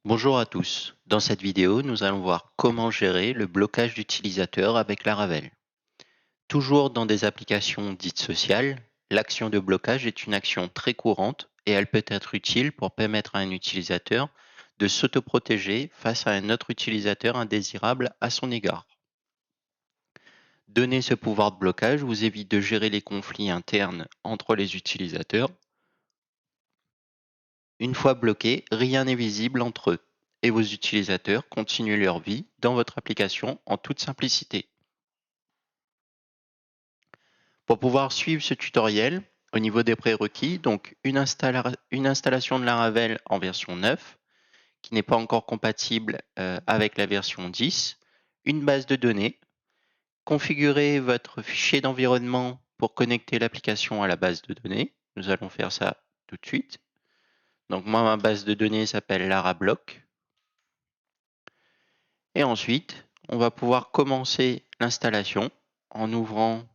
Bonjour à tous. Dans cette vidéo, nous allons voir comment gérer le blocage d'utilisateurs avec Laravel. Toujours dans des applications dites sociales, l'action de blocage est une action très courante et elle peut être utile pour permettre à un utilisateur de s'autoprotéger face à un autre utilisateur indésirable à son égard. Donner ce pouvoir de blocage vous évite de gérer les conflits internes entre les utilisateurs. Une fois bloqués, rien n'est visible entre eux et vos utilisateurs continuent leur vie dans votre application en toute simplicité. Pour pouvoir suivre ce tutoriel, au niveau des prérequis, donc une installation de Laravel en version 9 qui n'est pas encore compatible avec la version 10, une base de données, configurer votre fichier d'environnement pour connecter l'application à la base de données. Nous allons faire ça tout de suite. Donc moi, ma base de données s'appelle Larablock. Et ensuite, on va pouvoir commencer l'installation en ouvrant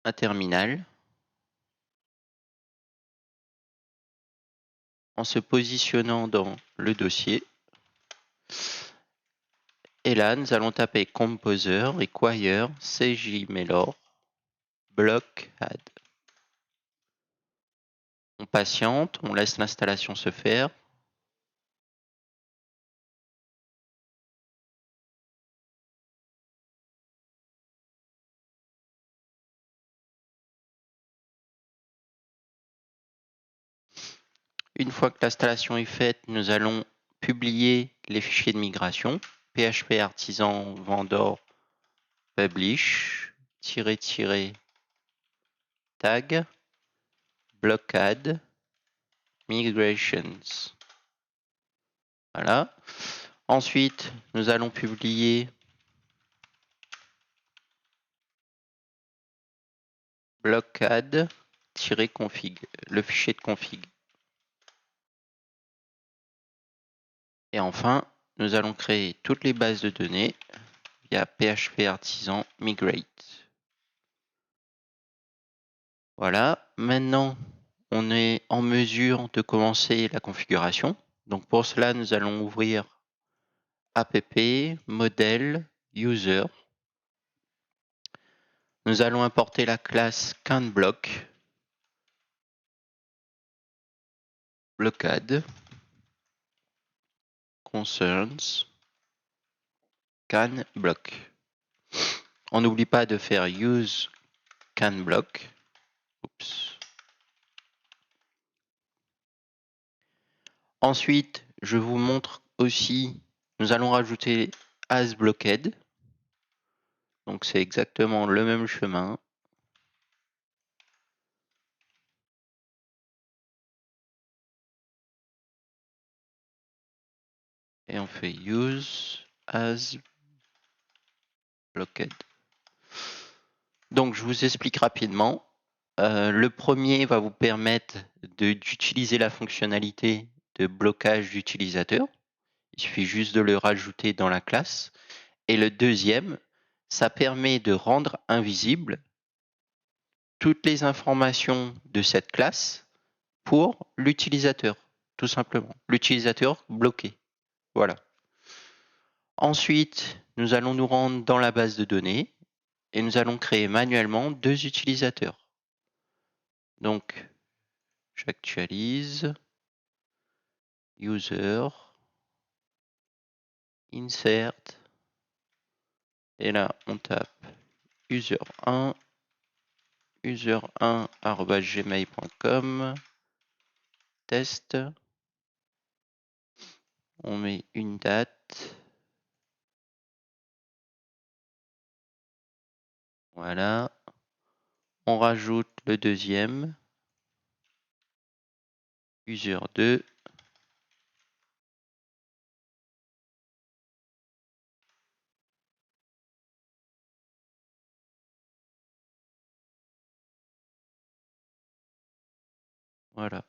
un terminal, en se positionnant dans le dossier. Et là, nous allons taper Composer, Require, CJMailor, Block Add. On patiente, on laisse l'installation se faire. Une fois que l'installation est faite, nous allons publier les fichiers de migration. PHP artisan vendor publish tag blockade migrations. Voilà. Ensuite, nous allons publier blockade-config, le fichier de config. Et enfin, nous allons créer toutes les bases de données via PHP artisan migrate. Voilà, maintenant on est en mesure de commencer la configuration. Donc pour cela, nous allons ouvrir app, modèle, user. Nous allons importer la classe canBlock, blockade, concerns, canBlock. On n'oublie pas de faire use canBlock. Oups. Ensuite, je vous montre aussi, nous allons rajouter asBlocked. Donc c'est exactement le même chemin. Et on fait use as blocked. Donc je vous explique rapidement. Le premier va vous permettre d'utiliser la fonctionnalité de blocage d'utilisateur. Il suffit juste de le rajouter dans la classe. Et le deuxième, ça permet de rendre invisible toutes les informations de cette classe pour l'utilisateur, tout simplement. L'utilisateur bloqué. Voilà. Ensuite, nous allons nous rendre dans la base de données et nous allons créer manuellement deux utilisateurs. Donc, j'actualise, user, insert, et là on tape user1, user1@gmail.com, test, on met une date, voilà, on rajoute le deuxième, user2, voilà.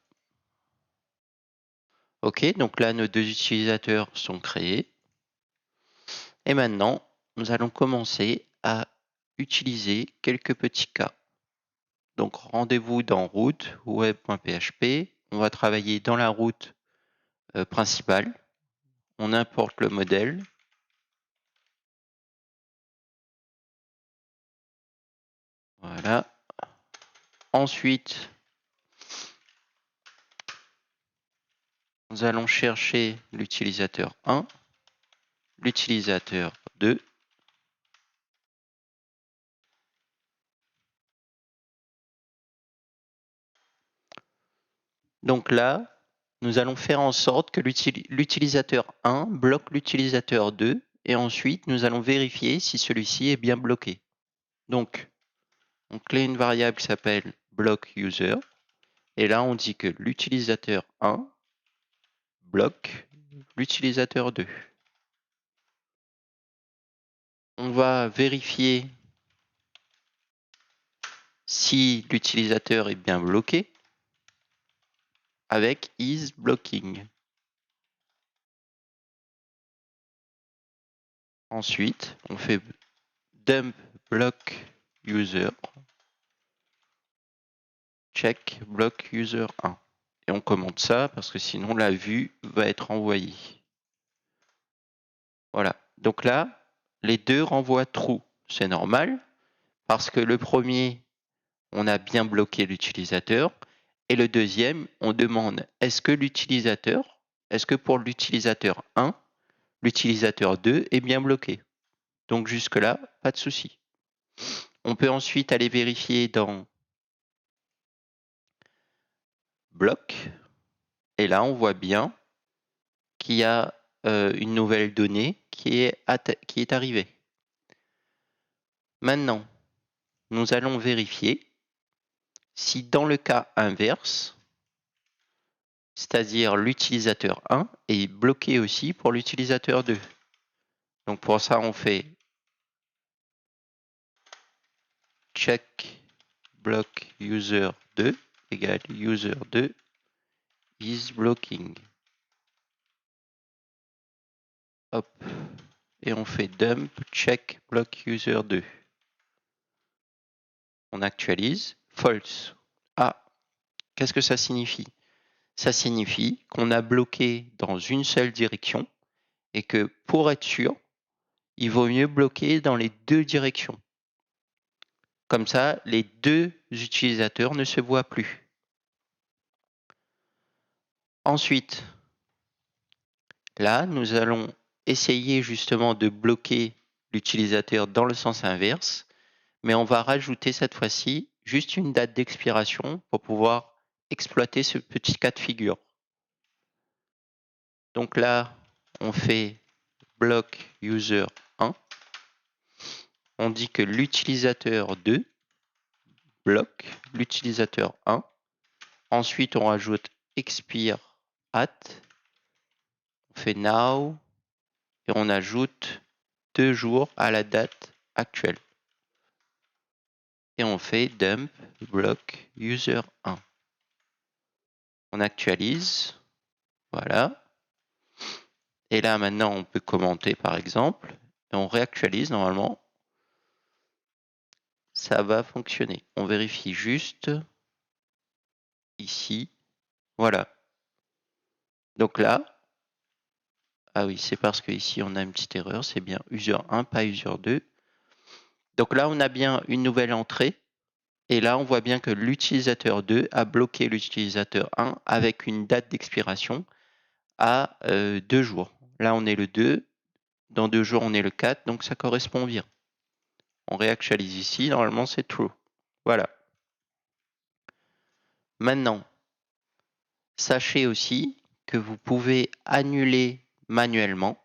Ok, donc là nos deux utilisateurs sont créés. Et maintenant, nous allons commencer à utiliser quelques petits cas. Donc rendez-vous dans route web.php. On va travailler dans la route principal. On importe le modèle. Voilà. Ensuite, nous allons chercher l'utilisateur 1, l'utilisateur 2, donc là, nous allons faire en sorte que l'utilisateur 1 bloque l'utilisateur 2 et ensuite nous allons vérifier si celui-ci est bien bloqué. Donc, on crée une variable qui s'appelle blockUser et là on dit que l'utilisateur 1 bloque l'utilisateur 2. On va vérifier si l'utilisateur est bien bloqué avec isBlocking. Ensuite, on fait dump block user check block user 1 et on commente ça parce que sinon la vue va être envoyée. Voilà. Donc là, les deux renvoient true. C'est normal parce que le premier, on a bien bloqué l'utilisateur et le deuxième, on demande est-ce que pour l'utilisateur 1, l'utilisateur 2 est bien bloqué. Donc jusque-là, pas de souci. On peut ensuite aller vérifier dans bloc. Et là, on voit bien qu'il y a une nouvelle donnée qui est arrivée. Maintenant, nous allons vérifier si dans le cas inverse, c'est-à-dire l'utilisateur 1 est bloqué aussi pour l'utilisateur 2. Donc pour ça, on fait check block user 2 égale user 2 is blocking. Hop. Et on fait dump check block user 2. On actualise. False. Ah, qu'est-ce que ça signifie? Ça signifie qu'on a bloqué dans une seule direction et que pour être sûr, il vaut mieux bloquer dans les deux directions. Comme ça, les deux utilisateurs ne se voient plus. Ensuite, là, nous allons essayer justement de bloquer l'utilisateur dans le sens inverse, mais on va rajouter cette fois-ci juste une date d'expiration pour pouvoir exploiter ce petit cas de figure. Donc là, on fait block user 1. On dit que l'utilisateur 2 bloque l'utilisateur 1. Ensuite, on rajoute expire at. On fait now et on ajoute 2 jours à la date actuelle. Et on fait dump block user 1. On actualise. Voilà. Et là, maintenant, on peut commenter, par exemple. Et on réactualise normalement. Ça va fonctionner. On vérifie juste ici. Voilà. Donc là, ah oui, c'est parce que ici on a une petite erreur. C'est bien user 1, pas user 2. Donc là, on a bien une nouvelle entrée. Et là, on voit bien que l'utilisateur 2 a bloqué l'utilisateur 1 avec une date d'expiration à 2 jours. Là, on est le 2. Dans 2 jours, on est le 4. Donc, ça correspond bien. On réactualise ici. Normalement, c'est true. Voilà. Maintenant, sachez aussi que vous pouvez annuler manuellement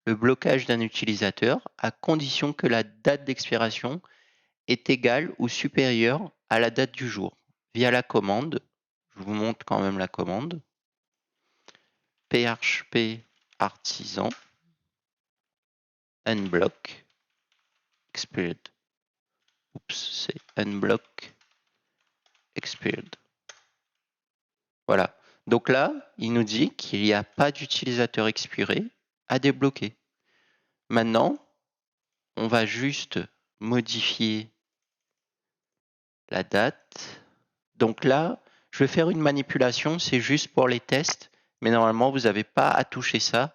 le blocage d'un utilisateur à condition que la date d'expiration est égale ou supérieure à la date du jour via la commande. Je vous montre quand même la commande. PHP artisan unblock expired. Oups, c'est unblock expired. Voilà. Donc là, il nous dit qu'il n'y a pas d'utilisateur expiré à débloquer. Maintenant, on va juste modifier la date. Donc là, je vais faire une manipulation, c'est juste pour les tests, mais normalement, vous n'avez pas à toucher ça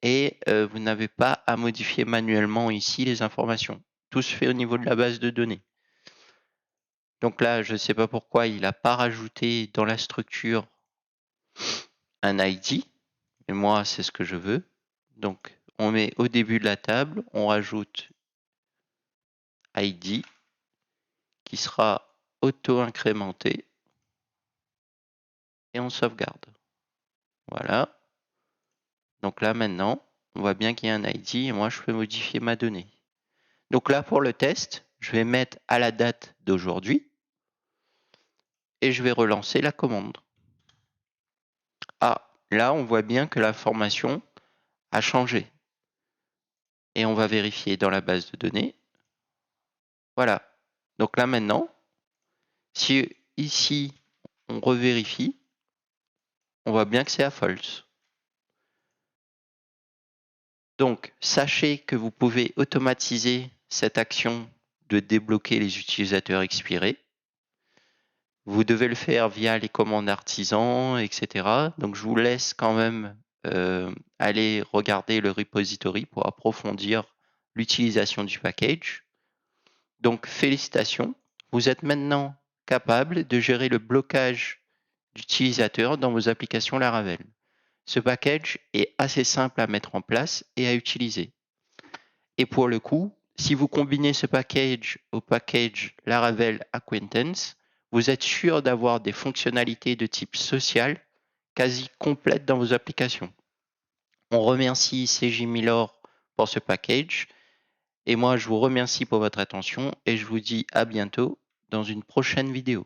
et vous n'avez pas à modifier manuellement ici les informations. Tout se fait au niveau de la base de données. Donc là, je ne sais pas pourquoi il n'a pas rajouté dans la structure un ID, mais moi, c'est ce que je veux. Donc, on met au début de la table, on rajoute ID qui sera auto-incrémenté et on sauvegarde. Voilà. Donc là, maintenant, on voit bien qu'il y a un ID et moi, je peux modifier ma donnée. Donc là, pour le test, je vais mettre à la date d'aujourd'hui et je vais relancer la commande. Ah, là, on voit bien que l'information a changé. Et on va vérifier dans la base de données. Voilà. Donc là, maintenant, si ici, on revérifie, on voit bien que c'est à false. Donc, sachez que vous pouvez automatiser cette action de débloquer les utilisateurs expirés. Vous devez le faire via les commandes artisans, etc. Donc, je vous laisse quand même aller regarder le repository pour approfondir l'utilisation du package. Donc, félicitations. Vous êtes maintenant capable de gérer le blocage d'utilisateurs dans vos applications Laravel. Ce package est assez simple à mettre en place et à utiliser. Et pour le coup, si vous combinez ce package au package Laravel Acquaintance, vous êtes sûr d'avoir des fonctionnalités de type social quasi complètes dans vos applications. On remercie CJ Milor pour ce package. Et moi, je vous remercie pour votre attention et je vous dis à bientôt dans une prochaine vidéo.